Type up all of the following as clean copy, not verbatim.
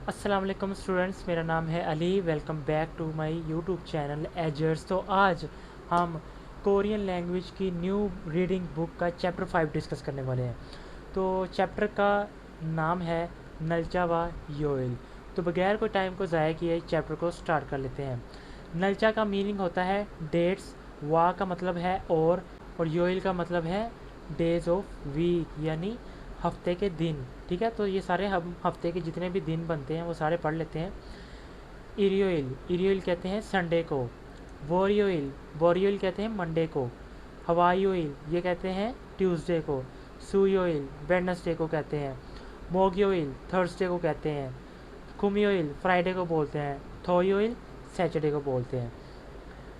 अस्सलाम वालेकुम स्टूडेंट्स, मेरा नाम है Ali. Welcome back to my YouTube channel एजर्स। तो आज हम कोरियन लैंग्वेज की न्यू रीडिंग बुक का चैप्टर 5 डिस्कस करने वाले हैं। तो चैप्टर का नाम है नलचा व योइल। तो बगैर कोई टाइम को ज़ाया किए चैप्टर को स्टार्ट कर लेते हैं। नलचा का मीनिंग होता है डेट्स, वा का मतलब है और योइल का मतलब है डेज ऑफ वीक यानी हफ्ते के दिन। ठीक है, तो ये सारे हम हफ्ते के जितने भी दिन बनते हैं वो सारे पढ़ लेते हैं। इरियोइल, इरियोइल कहते हैं संडे को। वोरियोइल, वोरियोइल कहते हैं मंडे को। हवाईयोइल ये कहते हैं ट्यूसडे को। सुयोइल वेडनेसडे को कहते हैं। मोगयोइल थर्सडे को कहते हैं। कुमियोइल फ्राइडे को बोलते हैं। थोयोइल सैटरडे को बोलते हैं।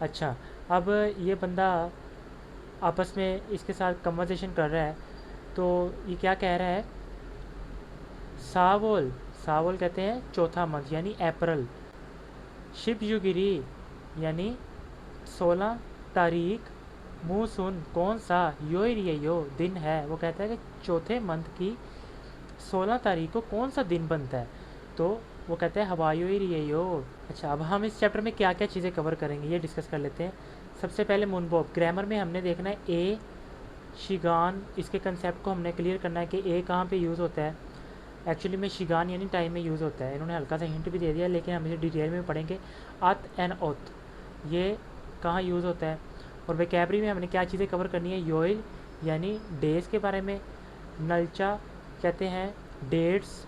अच्छा, अब ये बंदा आपस में इसके साथ कन्वर्सेशन कर रहा है। तो ये क्या कह रहा है? सावोल, सावोल कहते हैं चौथा मंथ यानी अप्रैल। शिबयुगिरी यानी 16 तारीख। मूसुन कौन सा? यो दिन है। वो कहता है कि चौथे मंथ की 16 तारीख को कौन सा दिन बनता है? तो वो कहते हैं हवायो। अच्छा, अब हम इस चैप्टर में क्या क्या चीज़ें कवर करेंगे ये डिस्कस कर लेते हैं। सबसे पहले मुनबोब, ग्रामर में हमने देखना है ए शिगान, इसके कंसेप्ट को हमने क्लियर करना है कि ए कहाँ पे यूज़ होता है। एक्चुअली में शिगान यानी टाइम में यूज़ होता है। इन्होंने हल्का सा हिंट भी दे दिया लेकिन हम इसे डिटेल में पढ़ेंगे। अत एंड ओथ ये कहाँ यूज़ होता है। और वेकैबरी में हमने क्या चीज़ें कवर करनी है। योइल यानी डेज़ के बारे में। नलचा कहते हैं डेट्स।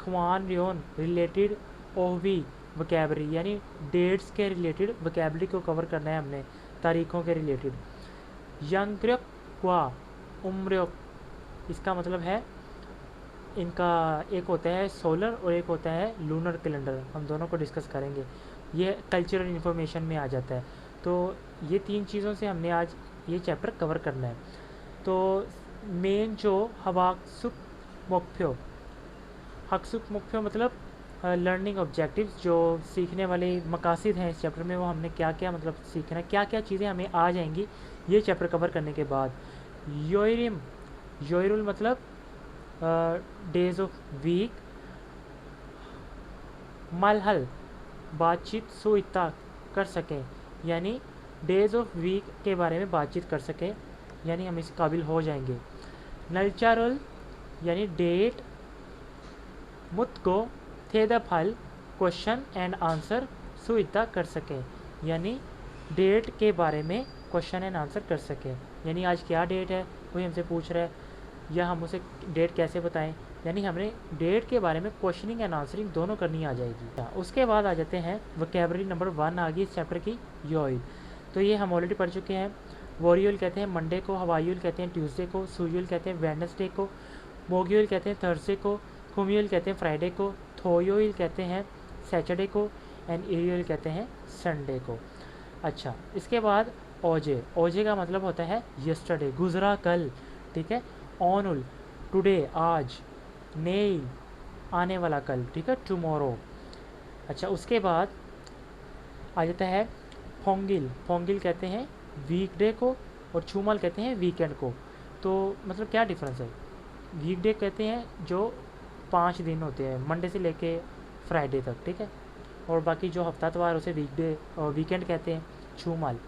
ख्वान रियोन रिलेटेड ओवी वोकेबलरी यानी डेट्स के रिलेटेड वोकेबलरी को कवर करना है हमने, तारीखों के रिलेटेड। यंग्रक क्वा उम्रक, इसका मतलब है इनका एक होता है सोलर और एक होता है लूनर कैलेंडर। हम दोनों को डिस्कस करेंगे। ये कल्चरल इन्फॉर्मेशन में आ जाता है। तो ये तीन चीज़ों से हमने आज ये चैप्टर कवर करना है। तो मेन जो हवाक्सुक मोक्फ्यो, हक्सुक मुख्य मतलब लर्निंग ऑब्जेक्टिव्स, जो सीखने वाले मकासद हैं इस चैप्टर में, वो हमने क्या क्या मतलब सीखना है, क्या क्या चीज़ें हमें आ जाएंगी ये चैप्टर कवर करने के बाद। योरिम, योरुल मतलब डेज ऑफ वीक। मलहल बातचीत सुइता कर सकें यानी डेज ऑफ वीक के बारे में बातचीत कर सकें यानी हम इस काबिल हो जाएंगे। नलचारुल यानी डेट। मुतको थे द फल क्वेश्चन एंड आंसर सुविधा कर सकें यानी डेट के बारे में क्वेश्चन एंड आंसर कर सकें। यानी आज क्या डेट है कोई हमसे पूछ रहा है या हम उसे डेट कैसे बताएं, यानी हमने डेट के बारे में क्वेश्चनिंग एंड आंसरिंग दोनों करनी आ जाएगी। उसके बाद आ जाते हैं वोकैबलरी नंबर 1 आ गई इस चैप्टर की, योइल। तो ये हम ऑलरेडी पढ़ चुके हैं। वोरियल कहते हैं मंडे को। हवायुल कहते हैं ट्यूसडे को। सुयुल कहते हैं वेडनेसडे को। मोग्युल कहते हैं थर्सडे को। कुमियुल कहते हैं फ्राइडे को। थोयोइल कहते हैं सैटरडे को। एंड इरियल कहते हैं संडे को। अच्छा, इसके बाद ओजे, ओजे का मतलब होता है यस्टरडे, गुजरा कल। ठीक है। ऑनुल टुडे आज। नेल आने वाला कल। ठीक है, टुमारो। अच्छा, उसके बाद आ जाता है फोंगिल, फोंगिल कहते हैं वीकडे को और छूमल कहते हैं वीकेंड को। तो मतलब क्या डिफरेंस है? वीकडे कहते हैं जो 5 दिन होते हैं मंडे से लेके फ्राइडे तक। ठीक है, और बाकी जो हफ्तावार उसे वीकडे और वीकेंड कहते हैं, छूमाल।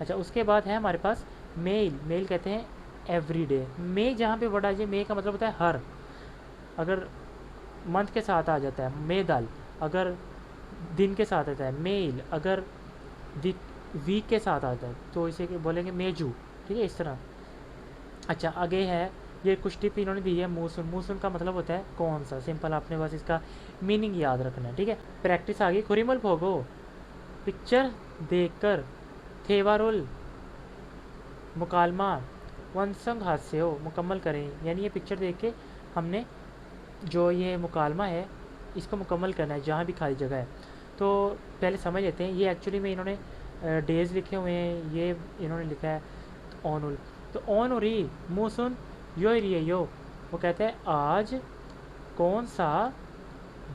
अच्छा, उसके बाद है हमारे पास मेल, मेल कहते हैं एवरीडे। मे जहाँ पे वर्ड आ जाए, मे का मतलब होता है हर। अगर मंथ के साथ आ जाता है मेदाल, अगर दिन के साथ आता है मेल, अगर वीक वीक के साथ आता है तो इसे बोलेंगे मेजू। ठीक है, इस तरह। अच्छा, आगे है ये कुछ टिप इन्होंने दी है। मूसुन, मूसुन का मतलब होता है कौन सा। सिंपल, आपने बस इसका मीनिंग याद रखना है। ठीक है, प्रैक्टिस आ गई। खुरीमल भोगो, पिक्चर देखकर। थेवारोल मुकालमा वंसंग हास्य हो, मुकम्मल करें यानी ये पिक्चर देख के हमने जो ये मुकालमा है इसको मुकम्मल करना है जहाँ भी खाली जगह है। तो पहले समझ लेते हैं। ये एक्चुअली में इन्होंने डेज़ लिखे हुए हैं, ये इन्होंने लिखा है ऑनुल। तो ऑन और ई मूसुन यो, वो कहते हैं आज कौन सा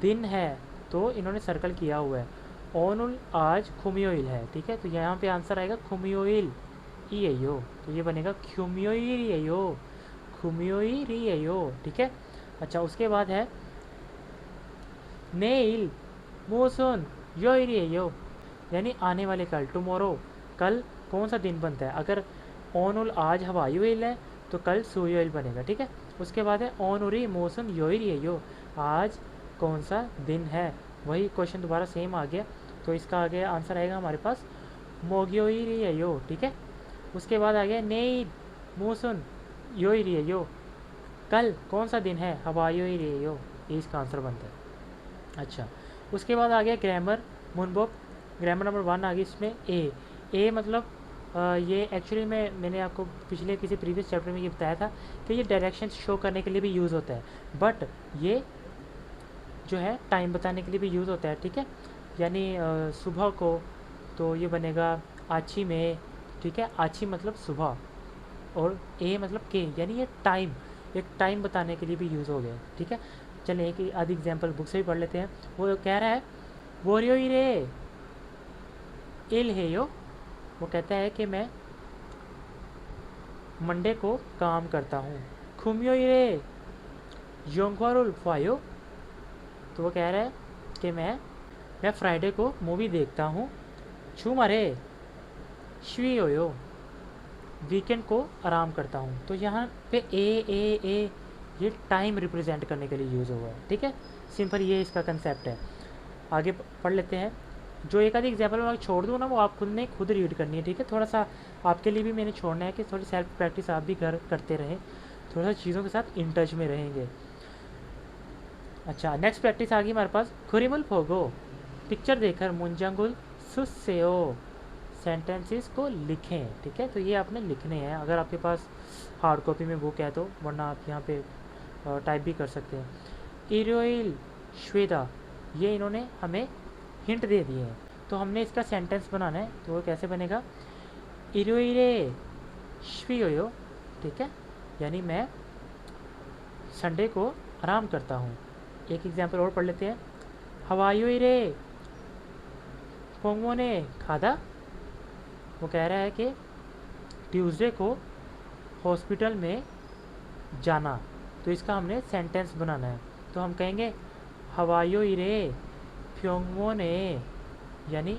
दिन है, तो इन्होंने सर्कल किया हुआ है। ओनुल आज खुमियोइल है। ठीक है, तो यहाँ पे आंसर आएगा खुमियोइल यो, तो ये बनेगा खुमियोइल खुमियोइल। ठीक है। अच्छा, उसके बाद है नेल मोसन यो, यानी आने वाले कल, टुमारो, कल कौन सा दिन बनता है। अगर ओनुल आज हवाई वेल है तो कल सुयोइल बनेगा, ठीक है। उसके बाद है ओनुरी मोसन यो, आज कौन सा दिन है। वही क्वेश्चन दोबारा सेम आ गया, तो इसका आगे आंसर आएगा हमारे पास मोग्योइरियो, ठीक है। उसके बाद आ गया नेई मोसन यो, कल कौन सा दिन है, हवायोइरियो, ये इसका आंसर बनता है। अच्छा, उसके बाद आ गया ग्रामर मुनबोक, ग्रामर नंबर 1 आ गई इसमें ए मतलब ये एक्चुअली मैंने आपको पिछले किसी प्रीवियस चैप्टर में ये बताया था कि ये डायरेक्शन शो करने के लिए भी यूज़ होता है, बट ये जो है टाइम बताने के लिए भी यूज़ होता है, ठीक है। यानी सुबह को तो ये बनेगा आची में, ठीक है। आची मतलब सुबह, और ए मतलब के, यानी ये टाइम, एक टाइम बताने के लिए भी यूज़ हो गया, ठीक है। चलिए एक आधी एग्जांपल बुक से भी पढ़ लेते हैं। वो कह रहा है वोरियो रे इल है यो, वो कहता है कि मैं मंडे को काम करता हूँ। खुमियो रे योंगवारुल फायो, तो वो कह रहा है कि मैं फ्राइडे को मूवी देखता हूँ। छू मारे श्वीयो, वीकेंड को आराम करता हूँ। तो यहाँ पे ए ये टाइम रिप्रेजेंट करने के लिए यूज़ हुआ है, ठीक है। सिंपल ये इसका कंसेप्ट है। आगे पढ़ लेते हैं। जो एक आधी एग्जाम्पल मैं छोड़ दूँ ना, वो आप खुद रीड करनी है, ठीक है। थोड़ा सा आपके लिए भी मैंने छोड़ना है कि थोड़ी सेल्फ प्रैक्टिस आप भी करते रहें, थोड़ा सा चीज़ों के साथ इन टच में रहेंगे। अच्छा, नेक्स्ट प्रैक्टिस आ गई हमारे पास। खुरिमुल फोगो, पिक्चर देखकर मुंजांगुल सुसेओ, सेंटेंसेस को लिखें, ठीक है। तो ये आपने लिखने हैं, अगर आपके पास हार्ड कॉपी में बुक है तो, वरना आप यहाँ पे टाइप भी कर सकते हैं। इरोइल श्वेदा, ये इन्होंने हमें हिंट दे दिए हैं, तो हमने इसका सेंटेंस बनाना है। तो वो कैसे बनेगा, इरोइरे श्वियो, ठीक है, यानी मैं संडे को आराम करता हूँ। एक एग्जाम्पल और पढ़ लेते हैं। हवायोइरे पोंगो ने खादा, वो कह रहा है कि ट्यूसडे को हॉस्पिटल में जाना। तो इसका हमने सेंटेंस बनाना है। तो हम कहेंगे हवायो इरे फ्योंगमो ने, यानी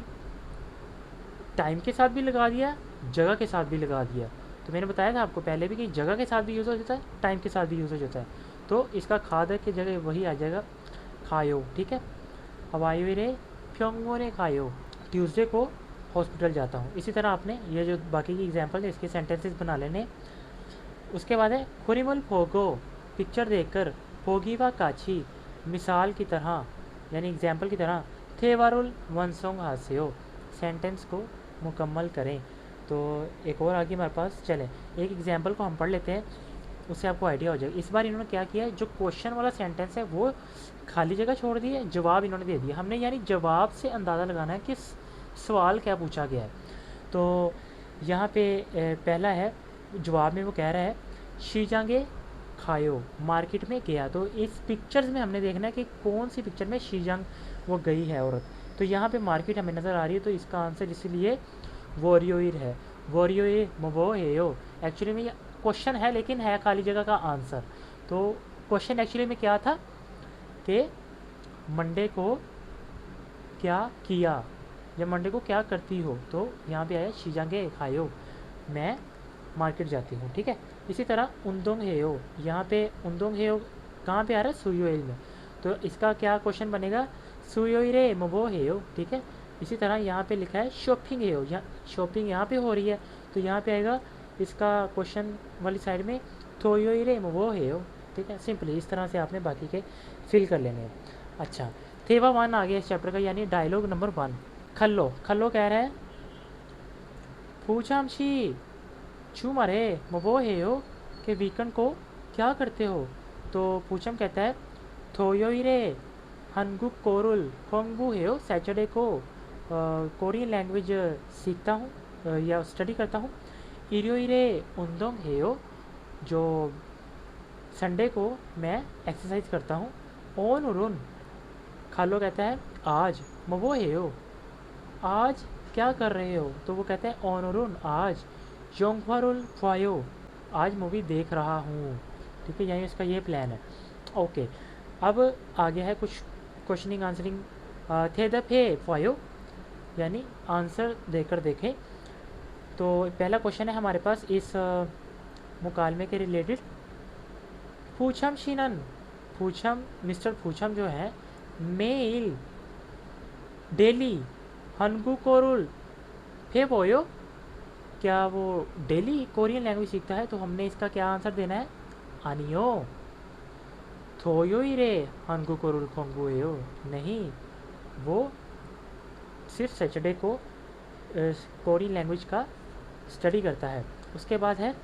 टाइम के साथ भी लगा दिया, जगह के साथ भी लगा दिया। तो मैंने बताया था आपको पहले भी कि जगह के साथ भी यूज़ हो जाता है, टाइम के साथ भी यूज़ हो जाता है। तो इसका खादा की जगह वही आ जाएगा खायो, ठीक है। हवायो इरे फ्योंगमो ने खायो, ट्यूसडे को हॉस्पिटल जाता हूँ। इसी तरह आपने ये जो बाकी की एग्जाम्पल है इसके सेंटेंसेस बना लेने। उसके बाद है खुरिमुल फोगो, पिक्चर देखकर, फोगीवा काची, मिसाल की तरह, यानी एग्जाम्पल की तरह, थेवारुल वनसोंग हास्यो, सेंटेंस को मुकम्मल करें। तो एक और आगे हमारे पास, चले एक एग्जाम्पल को हम पढ़ लेते हैं, उससे आपको आइडिया हो जाएगा। इस बार इन्होंने क्या किया है, जो क्वेश्चन वाला सेंटेंस है वो खाली जगह छोड़ दी है, जवाब इन्होंने दे दिया। हमने यानी जवाब से अंदाज़ा लगाना है कि सवाल क्या पूछा गया है। तो यहाँ पे पहला है, जवाब में वो कह रहा है शीजांगे खायो, मार्केट में गया। तो इस पिक्चर्स में हमने देखना है कि कौन सी पिक्चर में शीजांग वो गई है औरत। तो यहाँ पे मार्केट हमें नज़र आ रही है, तो इसका आंसर इसलिए वोरियोइर है। वोरियोइर मोबो हेयो, एक्चुअली में ये क्वेश्चन है लेकिन है खाली जगह का आंसर। तो क्वेश्चन एक्चुअली में क्या था कि मंडे को क्या किया, या मंडे को क्या करती हो। तो यहाँ पे आया शीजांगे खायो, मैं मार्केट जाती हूँ, ठीक है। इसी तरह उन्दोंग हेयो, यहाँ पे उन्दोंग हेयो कहाँ पे आ रहा है, सुयोइल में। तो इसका क्या क्वेश्चन बनेगा, सुयोइरे मोबो हेयो, ठीक है। इसी तरह यहाँ पे लिखा है शॉपिंग हेयो, यहाँ शॉपिंग यहाँ पे हो रही है, तो यहाँ पे आएगा इसका क्वेश्चन वाली साइड में थोयोइरे मोबो हेयो, ठीक है। सिंपली इस तरह से आपने बाकी के फिल कर लेने हैं। अच्छा, थेवा 1 आ गया इस चैप्टर का, यानी डायलॉग नंबर 1। खल्लो खल्लो कह रहा है पूछामशी छू मारे मबो है हो, कि वीकेंड को क्या करते हो। तो पूछम कहता है थोयोइरे हनगुक कोरुल खोंगबू है हो, सैटरडे को कोरियन लैंग्वेज सीखता हूँ या स्टडी करता हूँ। इरियोइरे उन्दोंग है हो, जो संडे को मैं एक्सरसाइज करता हूँ। ओन उरुन खालो कहता है आज मबो है हो, आज क्या कर रहे हो। तो वो कहते हैं ऑनरुन आज जोंगफारुल फायो, आज मूवी देख रहा हूँ, ठीक है। यही इसका ये प्लान है। ओके, अब आगे है कुछ क्वेश्चनिंग आंसरिंग थे द फे फॉयो, यानी आंसर देकर देखें। तो पहला क्वेश्चन है हमारे पास इस मुकालमे के रिलेटेड। फूछम शिनन, फूछम मिस्टर फूछम जो है मेल डेली हनगु कोरुल फे बोयो, क्या वो डेली कोरियन लैंग्वेज सीखता है? तो हमने इसका क्या आंसर देना है? आनियो थोयोइरे हनगु कोरुल खोंगुएयो, नहीं, वो सिर्फ सैटरडे को कोरियन लैंग्वेज का स्टडी करता है। उसके बाद है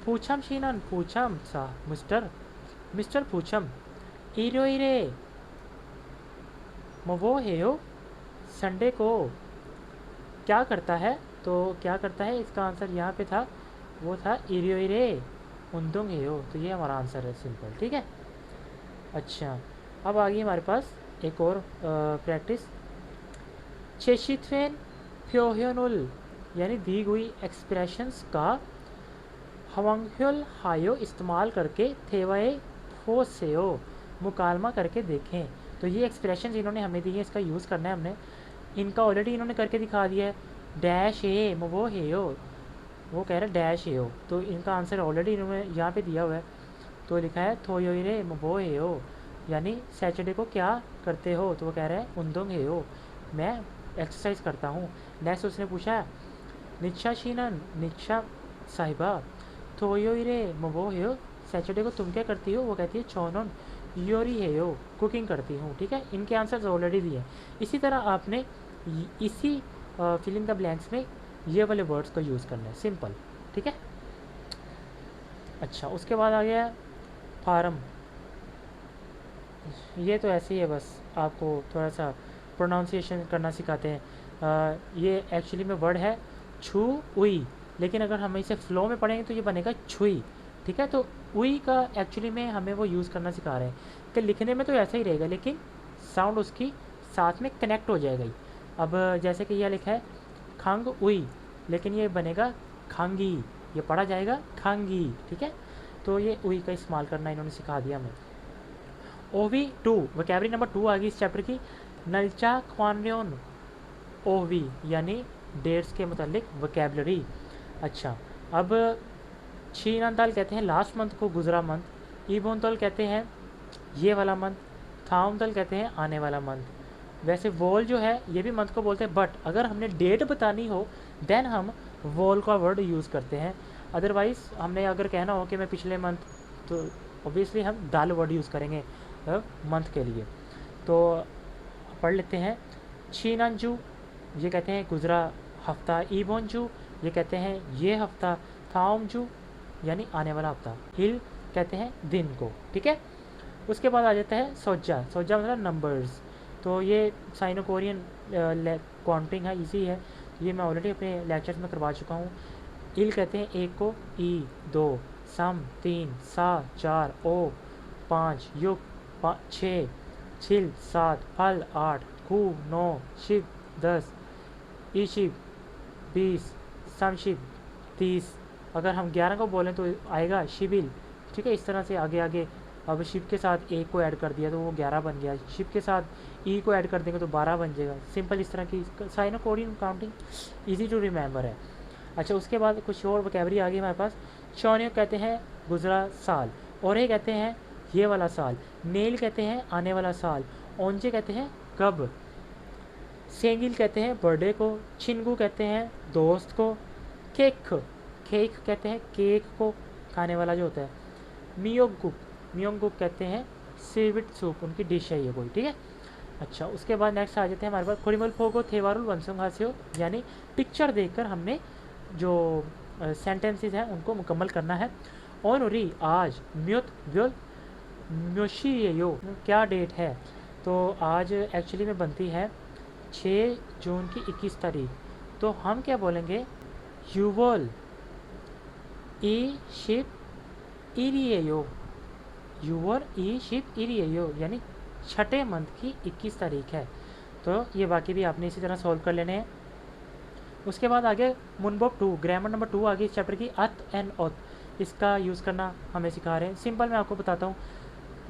पूछम शीनन, पूछम सा मिस्टर पूछम इरोइरे वो हेयो, संडे को क्या करता है? तो क्या करता है इसका आंसर यहाँ पे था, वो था इरोइरे उन्दुंग हेयो। तो ये हमारा आंसर है, सिंपल, ठीक है। अच्छा, अब आ गई हमारे पास एक और प्रैक्टिस। चेशिथवेन फ्योह्योनुल, यानी दी हुई एक्सप्रेशंस का हवंग्योल हायो इस्तेमाल करके थेवाए फोसेओ मुकालमा करके देखें। तो ये एक्सप्रेशंस इन्होंने हमें दी है, इसका यूज़ करना है हमने। इनका ऑलरेडी इन्होंने करके दिखा दिया है, डैश ए वो हेयो, वो कह रहे हैं डैश हेयो, तो इनका आंसर ऑलरेडी इन्होंने यहाँ पे दिया हुआ है। तो लिखा है थोयोइरे वो हेयो, यानी सैटरडे को क्या करते हो? तो वो कह रहे हैं उन्दुंग हेयो, मैं एक्सरसाइज करता हूँ। नेक्स्ट उसने पूछा निच्छा शीनन, निच्छा साहिबा थोयोइरे वो हेयो, सैटरडे को तुम क्या करती हो? वो कहती है चौनन योरी हेयो, कुकिंग करती हूँ, ठीक है। इनके आंसर्स ऑलरेडी दिए। इसी तरह आपने इसी फिलिंग द ब्लैंक्स में ये वाले वर्ड्स को यूज़ करना है, सिंपल, ठीक है। अच्छा, उसके बाद आ गया फार्म। ये तो ऐसे ही है, बस आपको थोड़ा सा प्रोनाउंसिएशन करना सिखाते हैं। ये एक्चुअली में वर्ड है छू उई, लेकिन अगर हम इसे फ्लो में पढ़ेंगे तो ये बनेगा छुई, ठीक है। तो उई का एक्चुअली में हमें वो यूज़ करना सिखा रहे हैं कि लिखने में तो ऐसा ही रहेगा, लेकिन साउंड उसकी साथ में कनेक्ट हो जाएगा ही। अब जैसे कि यह लिखा है खांग उई, लेकिन ये बनेगा खांगी, ये पढ़ा जाएगा खांगी, ठीक है। तो ये उई का इस्तेमाल करना इन्होंने सिखा दिया हमें। OV2 वोकैबुलरी नंबर 2 आ गई इस चैप्टर की। नलचा क्वान्योन OV यानी डेट्स के मतलब वोकैबुलरी। अच्छा, अब छीनंताल कहते हैं लास्ट मंथ को, गुजरा मंथ। ईबोनतल कहते हैं ये वाला मंथ। थाउमतल कहते हैं आने वाला मंथ। वैसे वोल जो है ये भी मंथ को बोलते हैं, बट अगर हमने डेट बतानी हो देन हम वोल का वर्ड यूज़ करते हैं। अदरवाइज़ हमने अगर कहना हो कि मैं पिछले मंथ, तो ऑब्वियसली हम दाल वर्ड यूज़ करेंगे मंथ के लिए। तो पढ़ लेते हैं। छीनंजू ये कहते हैं गुजरा हफ्ता। ईबोनजू ये कहते हैं ये हफ्ता। थाओमजू यानी आने वाला हफ्ता। हिल कहते हैं दिन को, ठीक है। उसके बाद आ जाता है सोजा। सोजा मतलब नंबर्स। तो ये साइनो कोरियन काउंटिंग है, इजी है, ये मैं ऑलरेडी अपने लेक्चर्स में करवा चुका हूँ। इल कहते हैं एक को, ई 2, सम 3, सा 4, ओ 5, युग 6, छिल 7, फल 8, खू 9, शिव 10, ईशिव 20, समशिव 30। अगर हम 11 को बोलें तो आएगा शिविल, ठीक है। इस तरह से आगे आगे। अब शिव के साथ एक को ऐड कर दिया तो वो 11 बन गया। शिव के साथ ई को ऐड कर देंगे तो 12 बन जाएगा। सिंपल इस तरह की Sino Korean counting easy to remember है। अच्छा, उसके बाद कुछ और वोकैबुलरी आ गई हमारे पास। चौनियो कहते हैं गुजरा साल। और ये कहते हैं ये वाला साल। नेल कहते हैं आने वाला साल। ओंजे कहते हैं कब। सेंगिल कहते हैं बर्थडे को। छिनगू कहते हैं दोस्त को। केक कहते हैं केक को, खाने वाला जो होता है। मियोंगुक कहते हैं सीविट सूप, उनकी डिश है ये कोई, ठीक है। अच्छा, उसके बाद नेक्स्ट आ जाते हैं हमारे पास खोरिमल फोगो थेवारुल वंसुंग हास्यो, यानी पिक्चर देखकर हमने जो सेंटेंसेस हैं उनको मुकम्मल करना है। ओनोरी आज म्युत व्योल म्योशियो क्या डेट है? तो आज एक्चुअली में बनती है 6 जून की 21 तारीख। तो हम क्या बोलेंगे? यूवोल ई शिप इरियो, यूवर ई शिप इरियो, यानी छठे मंथ की 21 तारीख है। तो ये बाकी भी आपने इसी तरह सॉल्व कर लेने हैं। उसके बाद आगे मुनबोप 2 ग्रामर नंबर 2 आगे इस चैप्टर की। अत एंड ओत, इसका यूज़ करना हमें सिखा रहे हैं। सिंपल मैं आपको बताता हूँ।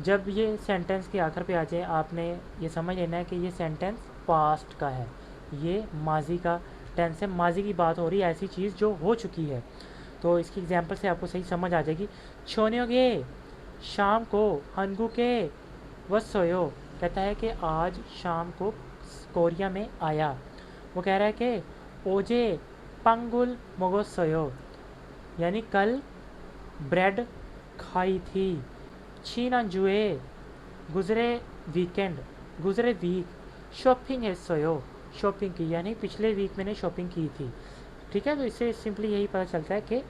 जब ये सेंटेंस के आखिर पे आ जाए आपने ये समझ लेना है कि ये सेंटेंस पास्ट का है, ये माजी का टेंस है, माजी की बात हो रही है, ऐसी चीज़ जो हो चुकी है। तो इसकी एग्जांपल से आपको सही समझ आ जाएगी। छोन्योगे शाम को हनगू के वसोयो, कहता है कि आज शाम को कोरिया में आया। वो कह रहा है कि ओजे पंगुल मोगोसोयो, यानी कल ब्रेड खाई थी। चीना जुए गुजरे वीकेंड, गुजरे वीक शॉपिंग है सोयो, शॉपिंग की, यानी पिछले वीक मैंने शॉपिंग की थी। ठीक है, तो इससे सिंपली यही पता चलता है कि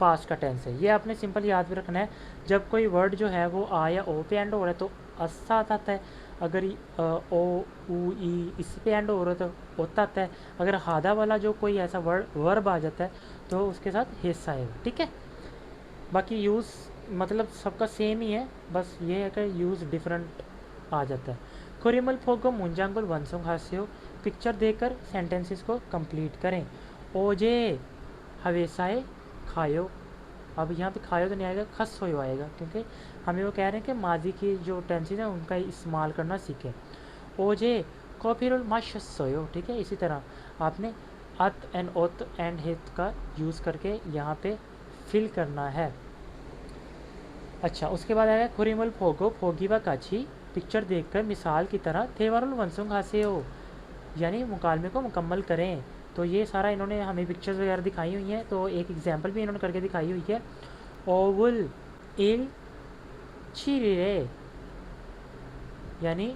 पास्ट का टेंस है। ये आपने सिंपल याद भी रखना है, जब कोई वर्ड जो है वो आ या ओ पे एंड हो रहा है तो अस्सा आता है, अगर ओ ऊ ई इस पे एंड हो रहा है तो ओता आता है, अगर हादा वाला जो कोई ऐसा वर्ब आ जाता है तो उसके साथ हिस्सा आएगा। ठीक है, बाकी यूज़ मतलब सबका सेम ही है, बस ये है कि यूज़ डिफरेंट आ जाता है। कुरिमल फोगो मुंजांगुल वंसों हास्यो, पिक्चर देखकर सेंटेंसेस को कंप्लीट करें। ओजे हवेसाए खायो, अब यहाँ पे खायो तो नहीं आएगा, खस होयो आएगा, क्योंकि हमें वो कह रहे हैं कि माजी की जो टेंसेस हैं उनका इस्तेमाल करना सीखें। ओजे कॉफीरुल माशोयो, ठीक है, इसी तरह आपने अत एंड ओत एंड हित का यूज़ करके यहाँ पे फिल करना है। अच्छा, उसके बाद आएगा खुरीमल फोगो फोगीवा काची, पिक्चर देखकर मिसाल की तरह थेवारुल वंसुंग हासेओ, यानी मुकालमे को मुकम्मल करें। तो ये सारा इन्होंने हमें पिक्चर्स वगैरह दिखाई हुई हैं, तो एक एग्जांपल भी इन्होंने करके दिखाई हुई है। ओवुल इल चिरे, यानी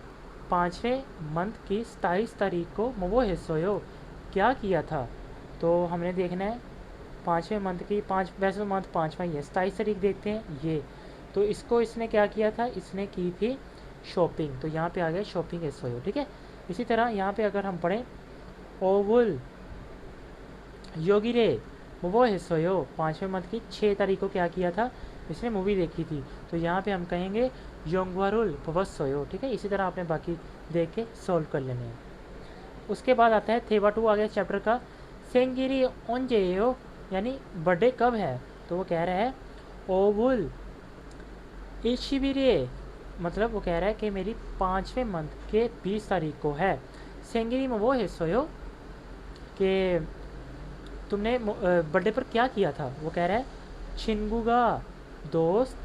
5वें मंथ की 27 तारीख को मोवो हिस्सोयो, क्या किया था। तो हमने देखना है 5वें मंथ की, वैसे तो मंथ 5वां ही है, 27 तारीख देखते हैं ये। तो इसको इसने क्या किया था, इसने की थी शॉपिंग, तो यहाँ पे आ गया शॉपिंग हिस्सोयो। ठीक है, इसी तरह यहाँ पे अगर हम पढ़ें ओवुल योगिरे वो हिस्सोयो, 5वें मंथ की 6 तारीख को क्या किया था, इसने मूवी देखी थी। तो यहाँ पे हम कहेंगे योंगवारुल पवसोयो। ठीक है, इसी तरह आपने बाकी देख के सॉल्व कर लेने हैं। उसके बाद आता है थेवा 2 आ गया चैप्टर का। सेंगिरी ओंजेयो, यानी बर्थडे कब है। तो वो कह रहा है ओवुल इशिबिरे, मतलब वो कह रहा है कि मेरी 5वें मंथ के 20 तारीख को है। सेंगिरी में वो हिस्सोयो कि तुमने बर्थडे पर क्या किया था। वो कह रहा है छिनगुगा दोस्त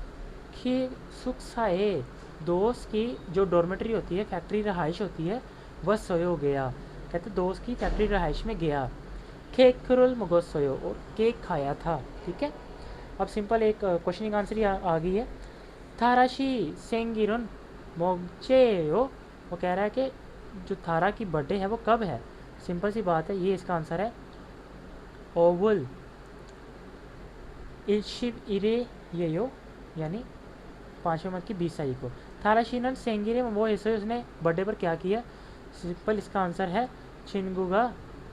की सुखसाए, दोस्त की जो डॉर्मेटरी होती है, फैक्ट्री रहाइश होती है, वह सोयो गया। कहते दोस्त की फैक्ट्री रहाइश में गया। केक करुल मगो सोयो, और केक खाया था। ठीक है, अब सिंपल एक क्वेश्चनिंग आंसर ही आ गई है। थाराशी सेंगिरुन मोगचेयो, वो कह रहा है कि जो थारा की बर्थडे है वो कब है। सिंपल सी बात है, ये इसका आंसर है ओवुल इशिब इरे येयो, यानी 5वें मंथ की 20 तारीख को। थाराशीनन सेंगिरे में वो हिस्से उसने बर्थडे पर क्या किया। सिंपल इसका आंसर है छिनगुगा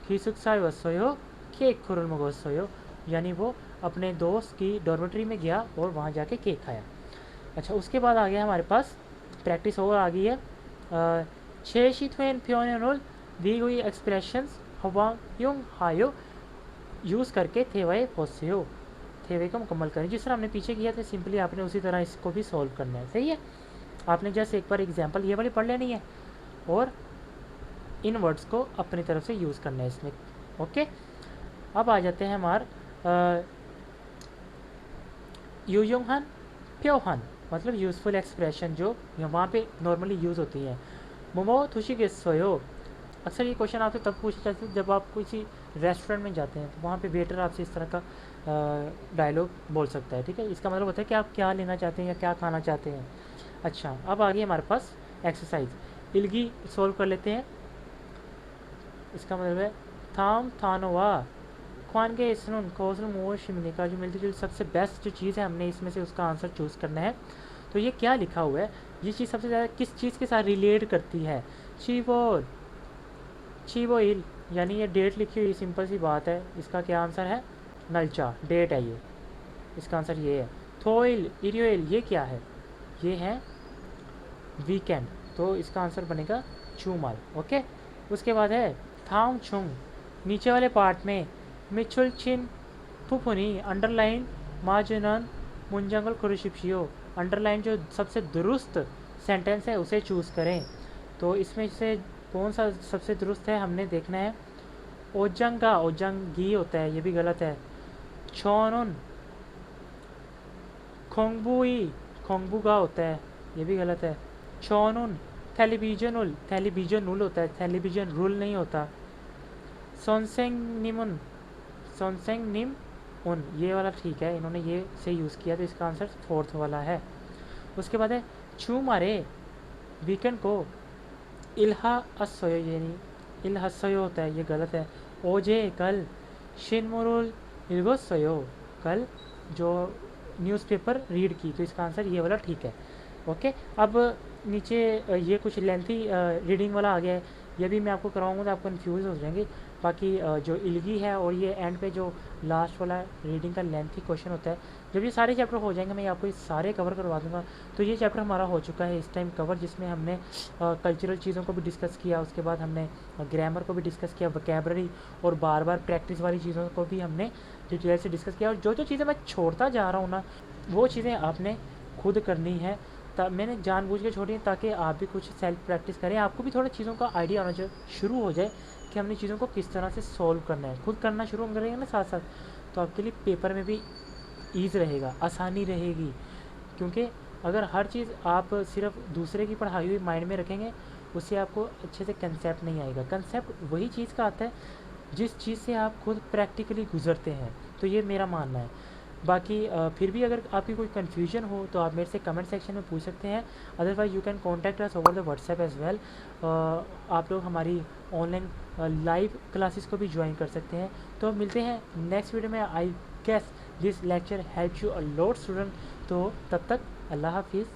खीसुकसाई वसोयो केक खुरुल मगोसोयो, यानी वो अपने दोस्त की डॉर्मेटरी में गया और वहाँ जाके केक खाया। अच्छा, उसके बाद आ गया हमारे पास प्रैक्टिस और आ गई है। छे शीथवेन फ्योनल दी हुई एक्सप्रेशंस हवा युंग हायो यूज़ करके थेवाए फोसियो, थेवे को मुकम्मल करें। जिस तरह हमने पीछे किया था सिंपली आपने उसी तरह इसको भी सॉल्व करना है। सही है, आपने जस्ट एक बार एग्जांपल ये वाली पढ़ लेनी है और इन वर्ड्स को अपनी तरफ से यूज़ करना है इसमें। ओके, अब आ जाते हैं हमारे यूयोंगहन प्योहन, मतलब यूज़फुल एक्सप्रेशन जो वहाँ पे नॉर्मली यूज़ होती हैं। मोमो थुशी के सोयो, अक्सर ये क्वेश्चन आपसे तब पूछा जाता है जब आप किसी रेस्टोरेंट में जाते हैं, तो वहाँ पे वेटर आपसे इस तरह का डायलॉग बोल सकता है। ठीक है, इसका मतलब होता है कि आप क्या लेना चाहते हैं या क्या खाना चाहते हैं। अच्छा, अब आ गई हमारे पास एक्सरसाइज। इल्गी सॉल्व कर लेते हैं। इसका मतलब है थाम थानोवा ख्वान के इसनुन कोसनु मोर शिमने का जो मिलती जुलती सबसे बेस्ट जो चीज़ है, हमने इसमें से उसका आंसर चूज़ करना है। तो ये क्या लिखा हुआ है, ये चीज़ सबसे ज़्यादा किस चीज़ के साथ रिलेट करती है। चीवोल चीवोइल, यानी ये डेट लिखी हुई, सिंपल सी बात है, इसका क्या आंसर है, नलचा, डेट है ये, इसका आंसर ये है। थोइल इरियोइल, ये क्या है, ये है वीकेंड, तो इसका आंसर बनेगा चूमाल। ओके, उसके बाद है थाम छुंग, नीचे वाले पार्ट में मिचुल चिन फुफुनी अंडरलाइन माजुनन मुंजंगल कुरुशिप्शियो, अंडरलाइन जो सबसे दुरुस्त सेंटेंस है उसे चूज़ करें। तो इसमें से कौन सा सबसे दुरुस्त है हमने देखना है। ओजंगा ओजंगी होता है, ये भी गलत है। छोनुन खोंगबुई खोंगबुगा होता है, ये भी गलत है। छोनुन टेलीविजन उल होता है, टेलीविजन रूल नहीं होता। सोनसेंग निम उन, ये वाला ठीक है, इन्होंने ये से यूज़ किया तो इसका आंसर फोर्थ वाला है। उसके बाद है छू मारे वीकेंड को इल्हा असोयो, यानी इल्हसोयो होता है, ये गलत है। ओजे कल शिनमुरुल इल्गोसोयो, कल जो न्यूज़पेपर रीड की, तो इसका आंसर ये वाला ठीक है। ओके, अब नीचे ये कुछ लेंथी रीडिंग वाला आ गया है, ये भी मैं आपको कराऊंगा तो आप कंफ्यूज हो जाएंगे। बाकी जो इल्गी है और ये एंड पे जो लास्ट वाला रीडिंग का लेंथी क्वेश्चन होता है, जब ये सारे चैप्टर हो जाएंगे मैं आपको ये सारे कवर करवा दूंगा। तो ये चैप्टर हमारा हो चुका है इस टाइम कवर, जिसमें हमने कल्चरल चीज़ों को भी डिस्कस किया, उसके बाद हमने ग्रामर को भी डिस्कस किया, वोकैबलरी और बार बार प्रैक्टिस वाली चीज़ों को भी हमने डिटेल से डिस्कस किया। और जो जो चीज़ें मैं छोड़ता जा रहा हूँ ना, वो चीज़ें आपने खुद करनी है। मैंने जानबूझ के छोड़ी है ताकि आप भी कुछ सेल्फ प्रैक्टिस करें, आपको भी थोड़ा चीज़ों का आइडिया आना शुरू हो जाए कि हमने चीज़ों को किस तरह से सॉल्व करना है। खुद करना शुरू करेंगे ना साथ साथ, तो आपके लिए पेपर में भी ईज़ रहेगा, आसानी रहेगी। क्योंकि अगर हर चीज़ आप सिर्फ दूसरे की पढ़ाई हुई माइंड में रखेंगे, उससे आपको अच्छे से कंसेप्ट नहीं आएगा। कंसेप्ट वही चीज़ का आता है जिस चीज़ से आप खुद प्रैक्टिकली गुजरते हैं, तो ये मेरा मानना है। बाकी फिर भी अगर आपकी कोई कन्फ्यूजन हो तो आप मेरे से कमेंट सेक्शन में पूछ सकते हैं, otherwise you can contact us over the WhatsApp as well. आप लोग हमारी ऑनलाइन लाइव क्लासेस को भी ज्वाइन कर सकते हैं। तो मिलते हैं नेक्स्ट वीडियो में। I guess this lecture help you a lot student. तो तब तक अल्लाह हाफिज़।